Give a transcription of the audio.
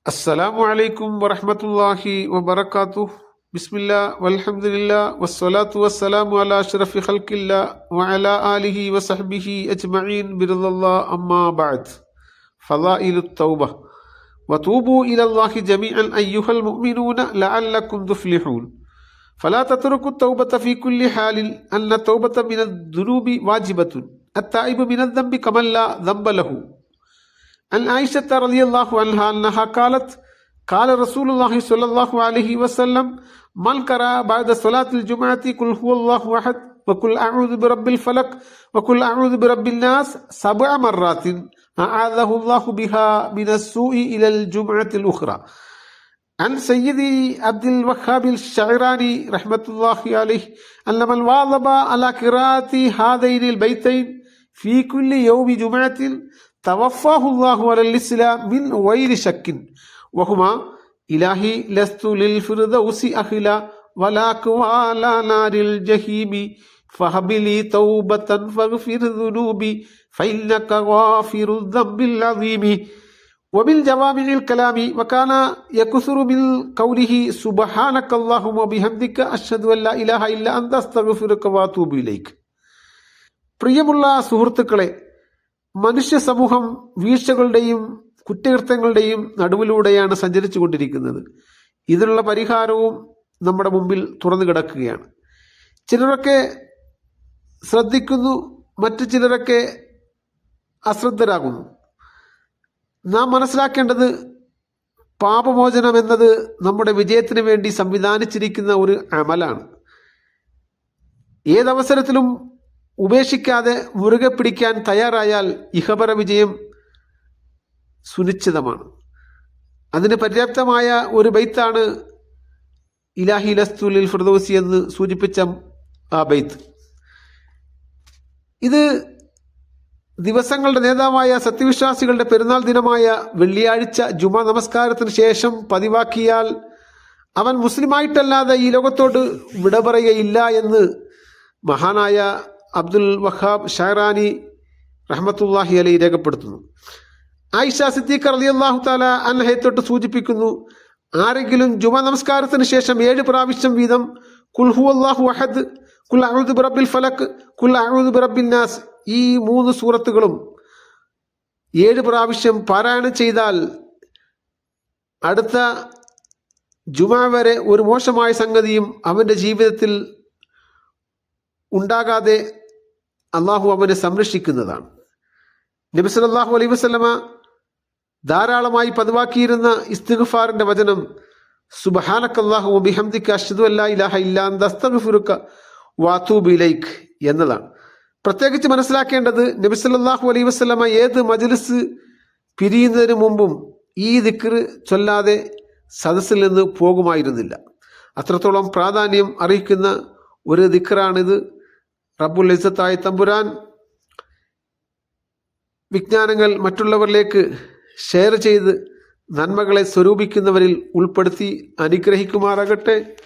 അസ്സലാമു അലൈക്കും വറഹ്മത്തുള്ളാഹി വബറകാതുഹു. ബിസ്മില്ലാ വൽഹംദുലില്ലാ വസ്സലാത്തു വസ്സലാമു അലാ അഷ്റഫി ഖൽഖില്ലാ വഅലാ ആലിഹി വസഹ്ബിഹി അജ്മഈൻ ബിറളില്ലാഹി അമ്മാ ബഅദ്. ഫളായിലുത് തൗബ വതൂബു ഇലല്ലാഹി ജമീഅൻ അയ്യുഹൽ മുഅ്മിനൂന ലഅല്ലകും തുഫ്ലിഹൂൻ. ഫലാ തത്റുകു തൗബത ഫീ കുല്ലി ഹാലിൻ അന്ന തൗബത മിനദ്-ദുനൂബി വാജിബത്തുൻ അത്തായിബു മിനദ്-ദംബി കമൻ ലാ ദംബ ലഹു. عن عائشة رضي الله عنها أنها قالت قال رسول الله صلى الله عليه وسلم من قرأ بعد صلاة الجمعة قل هو الله أحد وقل أعوذ برب الفلق وقل أعوذ برب الناس 7 مرات أعاذه الله بها من السوء إلى الجمعة الأخرى. عن سيدي عبد الوهاب الشعراني رحمة الله عليه أن من واظب على قراءة هذين البيتين في كل يوم جمعة توفاه الله على الإسلام من غير شك وهما إلهي لست للفردوس أهلا ولاك وعلى نار الجحيم فهب لي توبة فاغفر ذنوبي فإنك غافر الذنب العظيم. وبالجوامع الكلام وكان يكثر من قوله سبحانك اللهم وبحمدك أشهد أن لا إله إلا أنت أستغفرك وأتوب إليك. പ്രിയമുള്ള സുഹൃത്തുക്കളെ, മനുഷ്യ സമൂഹം വീഴ്ചകളുടെയും കുറ്റകൃത്യങ്ങളുടെയും നടുവിലൂടെയാണ് സഞ്ചരിച്ചു കൊണ്ടിരിക്കുന്നത്. ഇതിനുള്ള പരിഹാരവും നമ്മുടെ മുമ്പിൽ തുറന്നു കിടക്കുകയാണ്. ചിലരൊക്കെ ശ്രദ്ധിക്കുന്നു, മറ്റു ചിലരൊക്കെ അശ്രദ്ധരാകുന്നു. നാം മനസ്സിലാക്കേണ്ടത്, പാപമോചനം എന്നത് നമ്മുടെ വിജയത്തിന് വേണ്ടി സംവിധാനിച്ചിരിക്കുന്ന ഒരു അമലാണ്. ഏതവസരത്തിലും ഉപേക്ഷിക്കാതെ മുറുകെ പിടിക്കാൻ തയ്യാറായാൽ ഇഹപര വിജയം സുനിശ്ചിതമാണ്. അതിന് പര്യാപ്തമായ ഒരു ബൈത്താണ് ഇലാഹി ലസ്തു ലിൽ ഫിർദൗസി എന്ന് സൂചിപ്പിച്ച ആ ബൈത്ത്. ഇത് ദിവസങ്ങളുടെ നേതാവായ സത്യവിശ്വാസികളുടെ പെരുന്നാൾ ദിനമായ വെള്ളിയാഴ്ച ജുമാ നമസ്കാരത്തിന് ശേഷം പതിവാക്കിയാൽ അവൻ മുസ്ലിമായിട്ടല്ലാതെ ഈ ലോകത്തോട് വിട പറയുകയില്ല എന്ന് മഹാനായ അബ്ദുൽ വഹാബ് ഷാറാനി റഹ്മത്തുള്ളാഹി അലൈഹി രേഖപ്പെടുത്തുന്നു. ആയിഷ സിദ്ദീഖ റളിയല്ലാഹു തആല അൻഹയെ തൊട്ട് സൂചിപ്പിക്കുന്നു, ആരെങ്കിലും ജുമാ നമസ്കാരത്തിന് ശേഷം 7 പ്രാവശ്യം വീതം ഖുൽ ഹുവല്ലാഹു അഹദ്, ഖുൽ അഊദു ബിറബ്ബിൽ ഫലക്, ഖുൽ അഊദു ബിറബ്ബിൻ നാസ്, ഈ 3 സൂറത്തുകളും 7 പ്രാവശ്യം പാരായണം ചെയ്താൽ അടുത്ത ജുമാ വരെ ഒരു മോശമായ സംഗതിയും അവൻ്റെ ജീവിതത്തിൽ ഉണ്ടാകാതെ അള്ളാഹു അവനെ സംരക്ഷിക്കുന്നതാണ്. നബി സല്ലല്ലാഹു അലൈഹി വസല്ലമ ധാരാളമായി പതിവാക്കിയിരുന്ന ഇസ്തിഗ്ഫാറിന്റെ വചനം സുബ്ഹാനക്കല്ലാഹു വബിഹംദിക അഷ്ഹദു അല്ലാ ഇലാഹ ഇല്ലാ അൻത അസ്തഗ്ഫിറുക വഅതൂബു ഇലൈക് എന്നതാണ്. പ്രത്യേകിച്ച് മനസ്സിലാക്കേണ്ടത്, നബി സല്ലല്ലാഹു അലൈഹി വസല്ലമ ഏത് മജ്ലിസ് പിരിയുന്നതിന് മുമ്പും ഈ ദിക്ർ ചൊല്ലാതെ സദസ്സിൽ നിന്ന് പോകുമായിരുന്നില്ല. അത്രത്തോളം പ്രാധാന്യം അറിയിക്കുന്ന ഒരു ദിക്റാണിത്. റബ്ബുൽ ഇസ്സത്തായ തമ്പുരാൻ വിജ്ഞാനങ്ങൾ മറ്റുള്ളവരിലേക്ക് ഷെയർ ചെയ്ത് നന്മകളെ സ്വരൂപിക്കുന്നവരിൽ ഉൾപ്പെടുത്തി അനുഗ്രഹിക്കുമാറാകട്ടെ.